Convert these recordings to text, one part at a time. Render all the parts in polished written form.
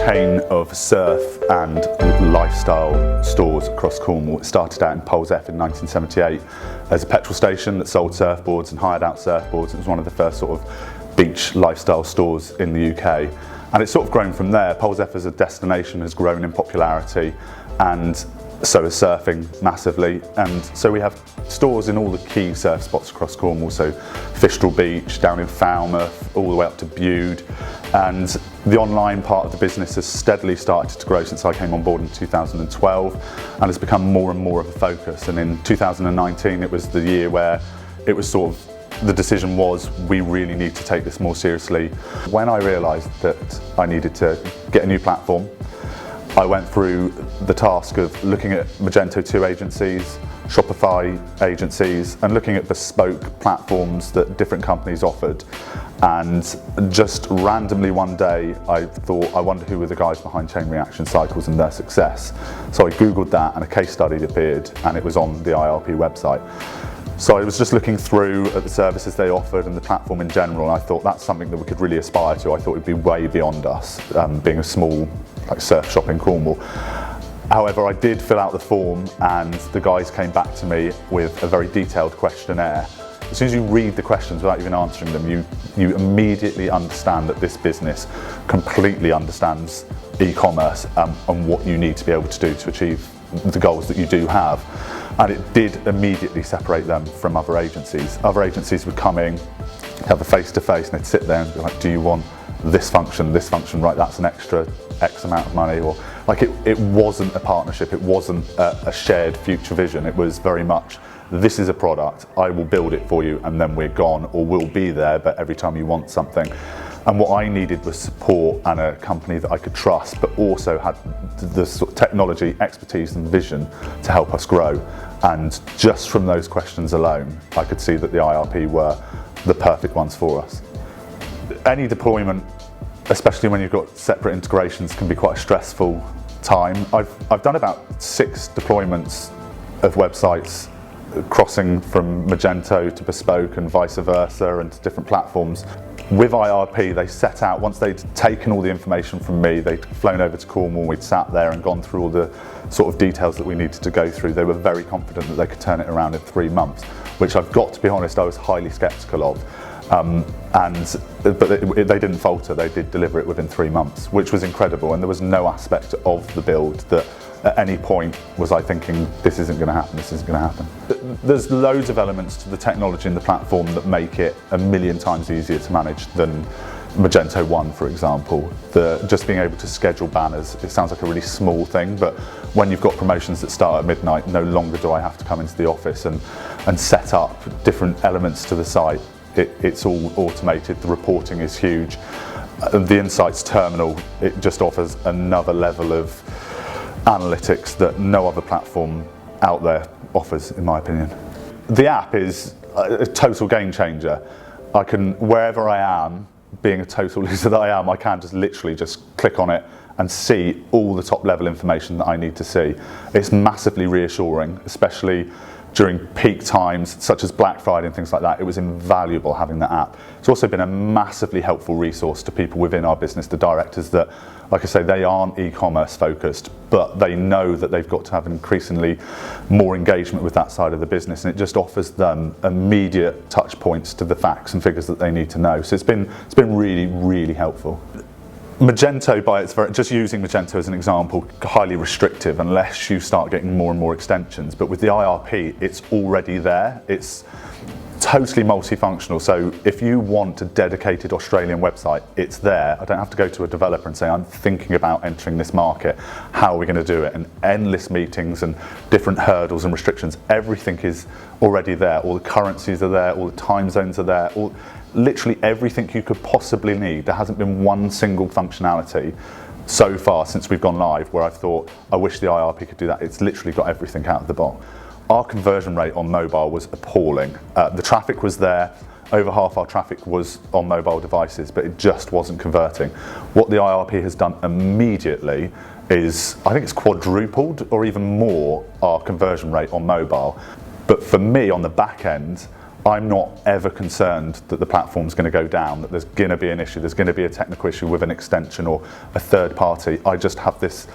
chain of surf and lifestyle stores across Cornwall. It started out in Poleseth in 1978 as a petrol station that sold surfboards and hired out surfboards. It was one of the first sort of beach lifestyle stores in the UK. And it's sort of grown from there. Poleseth as a destination has grown in popularity, and so is surfing massively. And so we have stores in all the key surf spots across Cornwall, so Fistral Beach, down in Falmouth, all the way up to Bude. And the online part of the business has steadily started to grow since I came on board in 2012, and has become more and more of a focus. And in 2019, it was the year where it was sort of, the decision was, we really need to take this more seriously. When I realised that I needed to get a new platform, I went through the task of looking at Magento 2 agencies, Shopify agencies, and looking at bespoke platforms that different companies offered. And just randomly one day, I thought, I wonder who were the guys behind chain reaction cycles and their success. So I Googled that, and a case study appeared, and it was on the IRP website. So I was just looking through at the services they offered and the platform in general, and I thought that's something that we could really aspire to. I thought it'd be way beyond us, being a small surf shop in Cornwall. However, I did fill out the form, and the guys came back to me with a very detailed questionnaire. As soon as you read the questions without even answering them, you immediately understand that this business completely understands e-commerce and what you need to be able to do to achieve the goals that you do have. And it did immediately separate them from other agencies. Other agencies would come in, have a face-to-face, and they'd sit there and be like, do you want this function, right, that's an extra X amount of money. Or like, it wasn't a partnership, it wasn't a shared future vision. It was very much, this is a product, I will build it for you, and then we're gone, or we'll be there, but every time you want something. And what I needed was support and a company that I could trust, but also had the sort of technology, expertise and vision to help us grow. And just from those questions alone, I could see that the IRP were the perfect ones for us. Any deployment, especially when you've got separate integrations, can be quite a stressful time. I've done about 6 deployments of websites, crossing from Magento to Bespoke and vice versa, and to different platforms. With IRP, they set out, once they'd taken all the information from me, they'd flown over to Cornwall, we'd sat there and gone through all the sort of details that we needed to go through. They were very confident that they could turn it around in 3 months, which I've got to be honest, I was highly sceptical of. But they didn't falter, they did deliver it within 3 months, which was incredible, and there was no aspect of the build that at any point was I thinking, this isn't going to happen, this isn't going to happen. There's loads of elements to the technology and the platform that make it a million times easier to manage than Magento 1, for example. Just being able to schedule banners, it sounds like a really small thing, but when you've got promotions that start at midnight, no longer do I have to come into the office and set up different elements to the site. It's all automated, the reporting is huge. The Insights terminal, it just offers another level of analytics that no other platform out there offers, in my opinion. The app is a total game changer. I can, wherever I am, being a total loser that I am, I can just literally just click on it and see all the top level information that I need to see. It's massively reassuring, especially during peak times such as Black Friday and things like that. It was invaluable having that app. It's also been a massively helpful resource to people within our business, the directors that, like I say, they aren't e-commerce focused, but they know that they've got to have increasingly more engagement with that side of the business, and it just offers them immediate touch points to the facts and figures that they need to know. So it's been really, really helpful. Magento, just using Magento as an example, highly restrictive unless you start getting more and more extensions. But with the IRP, it's already there. It's totally multifunctional. So if you want a dedicated Australian website, it's there. I don't have to go to a developer and say, I'm thinking about entering this market. How are we going to do it? And endless meetings and different hurdles and restrictions. Everything is already there. All the currencies are there. All the time zones are there. Literally everything you could possibly need. There hasn't been one single functionality so far since we've gone live where I've thought, I wish the IRP could do that. It's literally got everything out of the box. Our conversion rate on mobile was appalling. The traffic was there. Over half our traffic was on mobile devices, but it just wasn't converting. What the IRP has done immediately is, I think it's quadrupled or even more our conversion rate on mobile. But for me on the back end, I'm not ever concerned that the platform's going to go down, that there's going to be an issue, there's going to be a technical issue with an extension or a third party. I just have this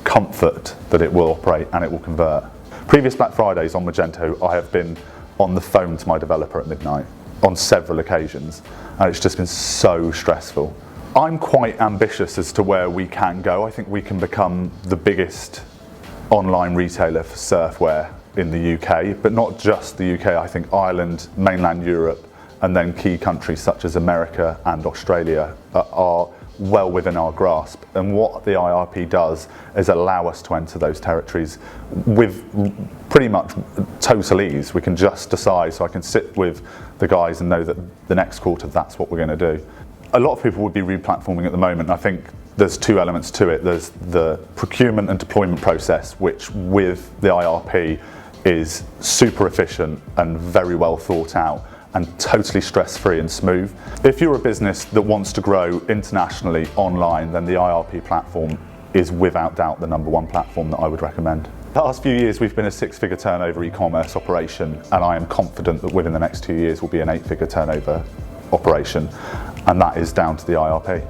comfort that it will operate and it will convert. Previous Black Fridays on Magento, I have been on the phone to my developer at midnight on several occasions, and it's just been so stressful. I'm quite ambitious as to where we can go. I think we can become the biggest online retailer for surfwear in the UK, but not just the UK. I think Ireland, mainland Europe, and then key countries such as America and Australia are well within our grasp. And what the IRP does is allow us to enter those territories with pretty much total ease. We can just decide, so I can sit with the guys and know that the next quarter that's what we're going to do. A lot of people would be replatforming at the moment. I think there's two elements to it. There's the procurement and deployment process, which with the IRP is super efficient and very well thought out and totally stress-free and smooth. If you're a business that wants to grow internationally online, then the IRP platform is without doubt the #1 platform that I would recommend. The last few years we've been a 6-figure turnover e-commerce operation, and I am confident that within the next 2 years we'll be an 8-figure turnover operation, and that is down to the IRP.